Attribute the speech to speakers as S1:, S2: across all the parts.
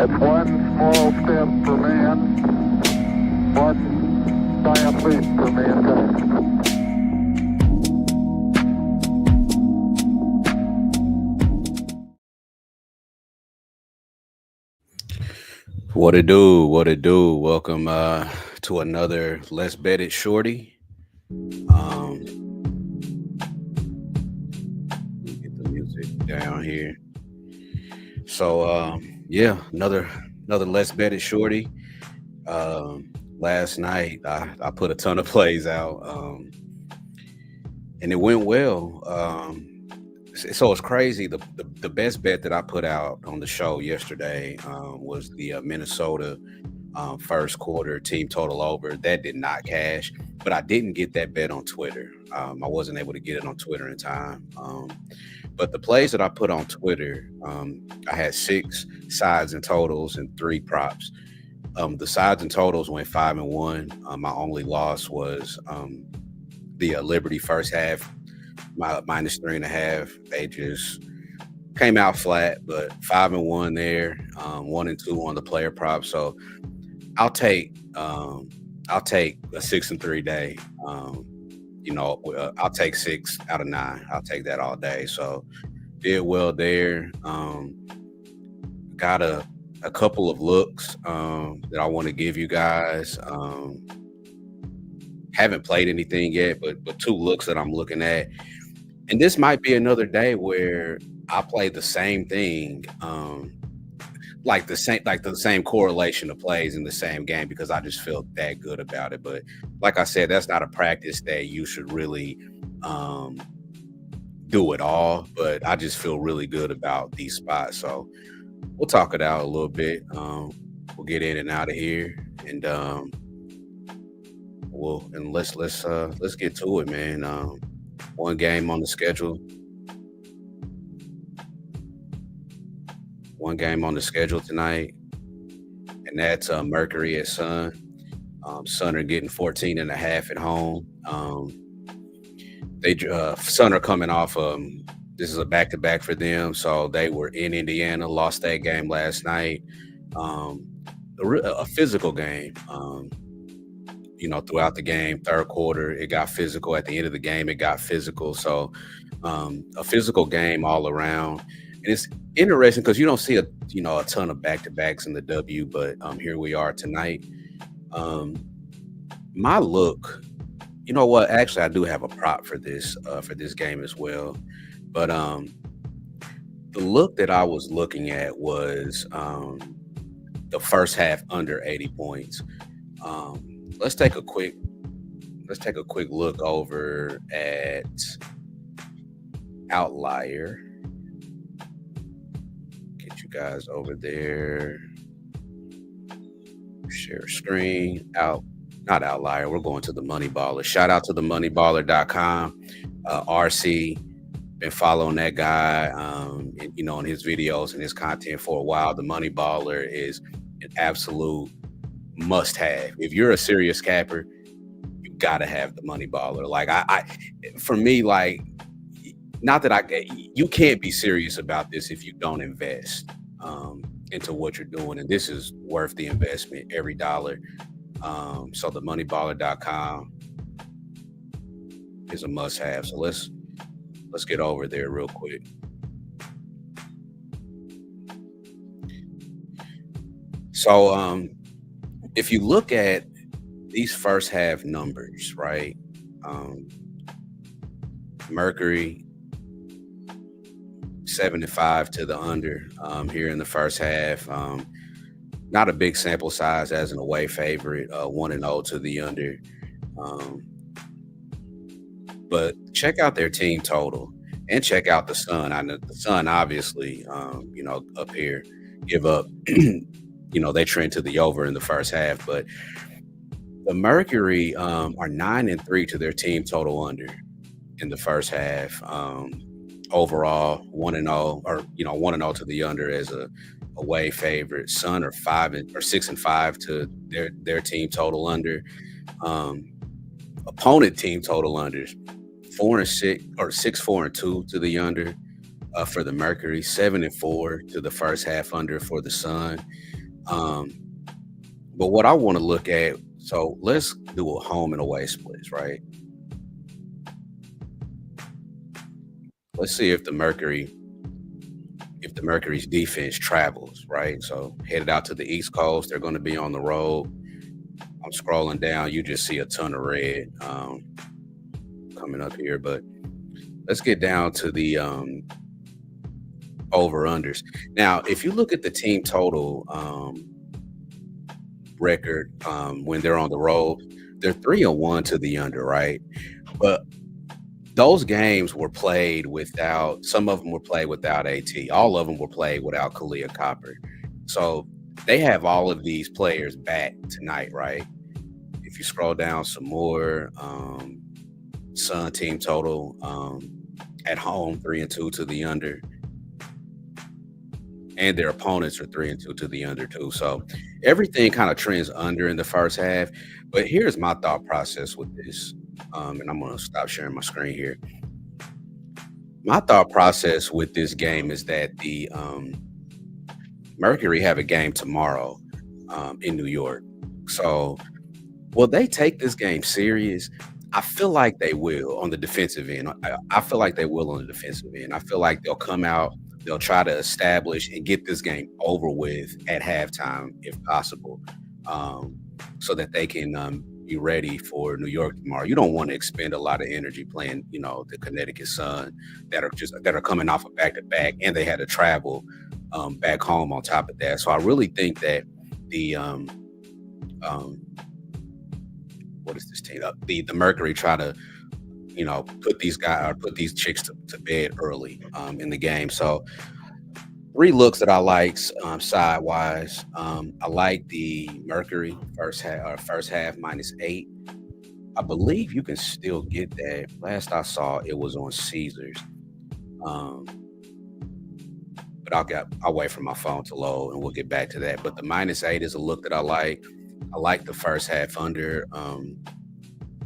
S1: It's one small step for man, one giant leap for mankind.
S2: What it do? What it do? Welcome to another Let's Bet It Shorty. Let me get the music down here. So yeah, another Let's Bet It Shorty. Last night I put a ton of plays out, and it went well. So it's crazy. The best bet that I put out on the show yesterday was the Minnesota first quarter team total over. That did not cash, but I didn't get that bet on Twitter. I wasn't able to get it on Twitter in time. But the plays that I put on Twitter, I had 6 sides and totals and 3 props. The sides and totals went 5-1. My only loss was the Liberty first half, my minus 3.5. They just came out flat, but 5-1 there, 1-2 on the player prop. So I'll take a 6-3 day. I'll take 6 out of 9. I'll take that all day. So did well there. Got a couple of looks that I want to give you guys. Haven't played anything yet, but 2 looks that I'm looking at. And this might be another day where I play the same thing, like the same correlation of plays in the same game because I just feel that good about it. But like I said, that's not a practice that you should really do it all. But I just feel really good about these spots. So we'll talk it out a little bit. We'll get in and out of here, and let's get to it, man. One game on the schedule. One game on the schedule tonight, and that's Mercury at Sun. Sun are getting 14.5 at home. Sun are coming off. This is a back-to-back for them, so they were in Indiana, lost that game last night. A physical game. Throughout the game, third quarter, it got physical. At the end of the game, it got physical. So a physical game all around. And it's interesting because you don't see a ton of back-to-backs in the W, but here we are tonight. My look, you know what? Actually, I do have a prop for this game as well. But the look that I was looking at was the first half under 80 points. Let's take a quick look over at Outlier. Get you guys over there. Share screen. Not Outlier. We're going to the Money Baller. Shout out to the moneyballer.com. RC, been following that guy, in his videos and his content for a while. The Money Baller is an absolute must-have. If you're a serious capper, you gotta have the Money Baller. Like for me, like, not that you can't be serious about this if you don't invest into what you're doing, and this is worth the investment, every dollar. So the moneyballer.com is a must-have. So let's get over there real quick. So if you look at these first half numbers, right? Mercury 7-5 to the under here in the first half. Not a big sample size as an away favorite, 1-0 to the under. But check out their team total and check out the Sun. I know the Sun, obviously, up here, give up. They trend to the over in the first half, but the Mercury are 9-3 to their team total under in the first half. Overall, 1-0 or 1-0 to the under as a away favorite. Sun are 6-5 to their team total under. Opponent team total unders 4-6 or 6-4-2 to the under. for the Mercury, 7-4 to the first half under for the Sun. Um, but what I want to look at, so let's do a home and away splits, right? Let's see if the Mercury's defense travels, right? So headed out to the East Coast, they're going to be on the road. I'm scrolling down, you just see a ton of red coming up here, but let's get down to the over unders. Now, if you look at the team total record when they're on the road, they're 3-1 to the under, right? But those games were played without, some of them were played without AT. All of them were played without Kalia Copper. So they have all of these players back tonight, right? If you scroll down some more, Sun team total at home 3-2 to the under, and their opponents are 3-2 to the under too. So everything kind of trends under in the first half. But here's my thought process with this, and I'm gonna stop sharing my screen here. My thought process with this game is that the Mercury have a game tomorrow in New York. So will they take this game serious? I feel like they will on the defensive end. I feel like they will on the defensive end. I feel like they'll come out, they'll try to establish and get this game over with at halftime if possible, so that they can be ready for New York tomorrow. You don't want to expend a lot of energy playing, the Connecticut Sun that are coming off a back to back, and they had to travel back home on top of that. So I really think that the what is this team? The Mercury try to put these guys or put these chicks to bed early in the game. So three looks that I like sidewise. I like the Mercury first half -8. I believe you can still get that. Last I saw, it was on Caesars. Um, but I'll wait for my phone to load and we'll get back to that. But the -8 is a look that I like. I like the first half under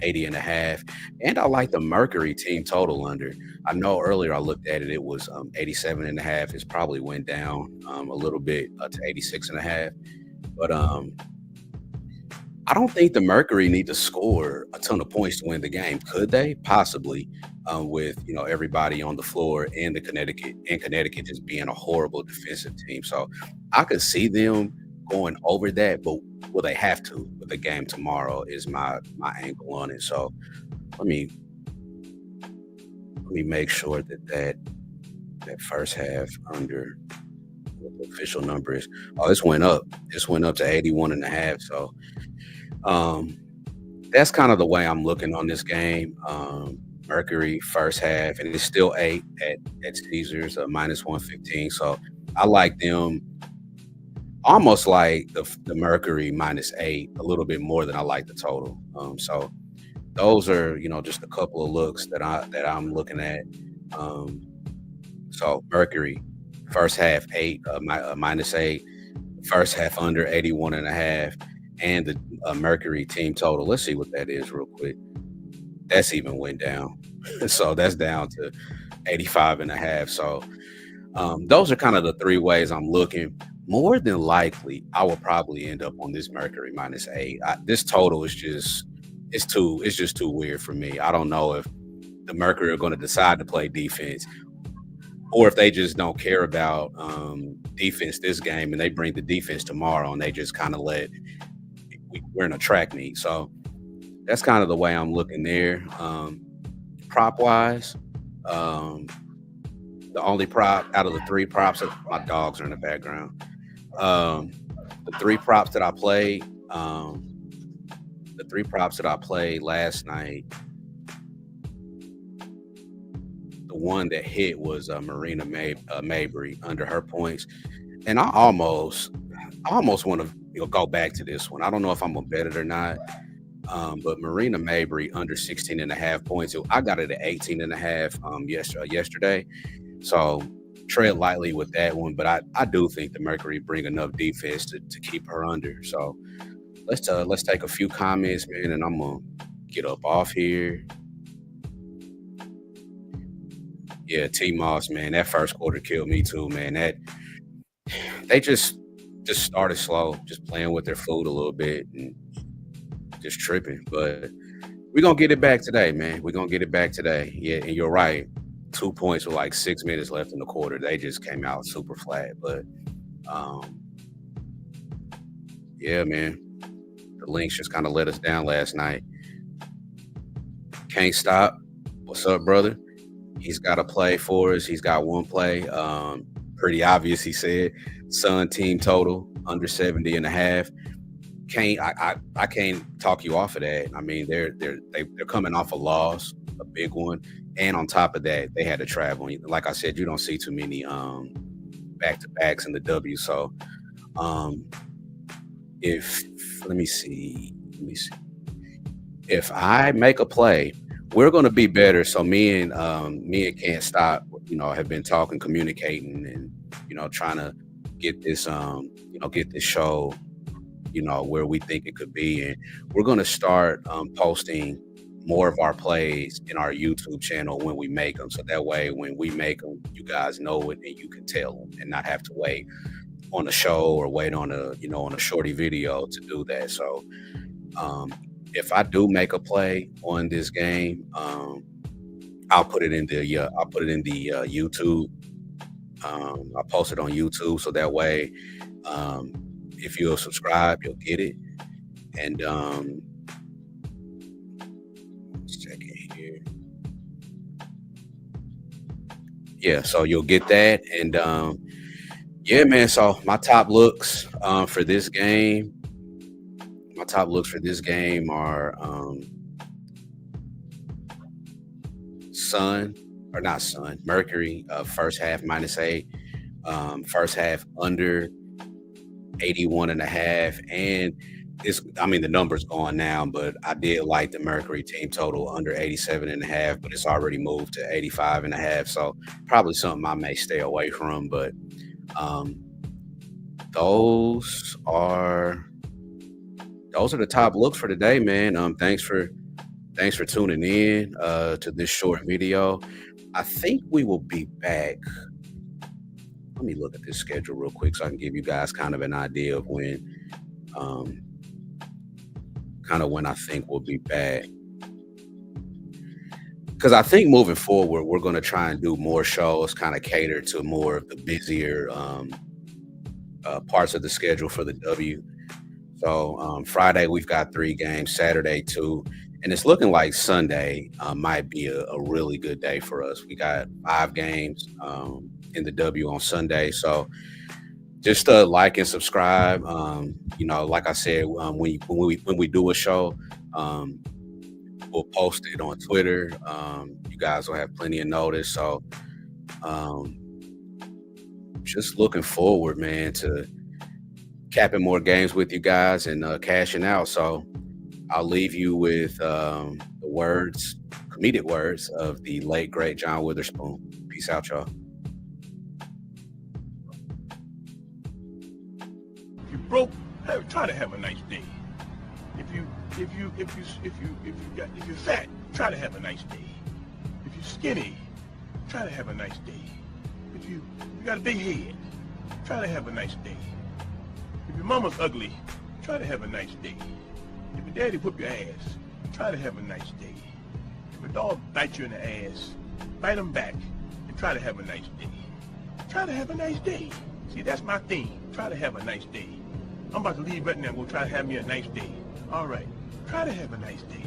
S2: 80.5, and I like the Mercury team total under. I know earlier I looked at it, it was 87.5. It's probably went down a little bit to 86.5. But I don't think the Mercury need to score a ton of points to win the game. Could they? Possibly, with everybody on the floor and Connecticut just being a horrible defensive team. So I could see them going over that, but will they have to with the game tomorrow is my angle on it. So let me make sure that first half under what the official number is. Oh, this went up. This went up to 81.5. So that's kind of the way I'm looking on this game. Mercury first half, and it's still 8 at Caesars, -115. So I like them almost like the Mercury -8 a little bit more than I like the total. So those are just a couple of looks that I'm looking at. So Mercury first half 8, -8, first half under 81.5, and the Mercury team total. Let's see what that is real quick. That's even went down. So that's down to 85.5. So those are kind of the three ways I'm looking. More than likely, I will probably end up on this Mercury -8. This total is it's just too weird for me. I don't know if the Mercury are going to decide to play defense, or if they just don't care about defense this game and they bring the defense tomorrow and they just kind of we're in a track meet. So that's kind of the way I'm looking there. Prop wise, the only prop out of the three props, my dogs are in the background. The three props that I played, last night, the one that hit was Marina Mabry under her points, and I almost want to go back to this one. I don't know if I'm gonna bet it or not. But Marina Mabry under 16.5 points. I got it at 18.5 yesterday. So tread lightly with that one. But I do think the Mercury bring enough defense to keep her under. So let's take a few comments, man, and I'm gonna get up off here. Yeah, T-Moss, man, that first quarter killed me too, man. They just started slow, just playing with their food a little bit and just tripping. But we're gonna get it back today, man. We're gonna get it back today. Yeah, and you're right. 2 points with like 6 minutes left in the quarter. They just came out super flat. But um, yeah, man. The Lynx just kind of let us down last night. Can't stop. What's up, brother? He's got a play for us. He's got one play. Pretty obvious, he said. Sun team total under 70.5. I can't talk you off of that. I mean, they're coming off a loss, a big one, and on top of that, they had to travel. Like I said, you don't see too many back-to-backs in the W. So, if let me see, if I make a play, we're going to be better. So me and Can't Stop, have been talking, communicating, and trying to get this get this show where we think it could be. And we're going to start posting more of our plays in our YouTube channel when we make them, so that way when we make them, you guys know it and you can tell them and not have to wait on a show or wait on a shorty video to do that. So if I do make a play on this game, I'll put it in the YouTube. I'll post it on YouTube, so that way if you'll subscribe, you'll get it. And second here. Yeah, so you'll get that. And yeah, man, so my top looks for this game. My top looks for this game are Mercury, first half -8, first half under 81.5. And the number's gone now, but I did like the Mercury team total under 87.5, but it's already moved to 85.5. So probably something I may stay away from. But those are the top looks for today, man. Thanks for tuning in to this short video. I think we will be back. Let me look at this schedule real quick so I can give you guys kind of an idea of when I think we'll be back. Because I think moving forward, we're going to try and do more shows, kind of cater to more of the busier parts of the schedule for the W. So Friday, we've got 3 games, Saturday 2, and it's looking like Sunday might be a really good day for us. We got 5 games in the W on Sunday. So just like and subscribe. Like I said, when we do a show, we'll post it on Twitter. You guys will have plenty of notice. So just looking forward, man, to capping more games with you guys and cashing out. So I'll leave you with the comedic words of the late, great John Witherspoon. Peace out, y'all.
S3: If you broke, try to have a nice day. If you're fat, try to have a nice day. If you're skinny, try to have a nice day. If you got a big head, try to have a nice day. If your mama's ugly, try to have a nice day. If your daddy whoop your ass, try to have a nice day. If a dog bites you in the ass, bite him back and try to have a nice day. Try to have a nice day. See, that's my theme. Try to have a nice day. I'm about to leave right now. I'm going to try to have me a nice day. All right. Try to have a nice day.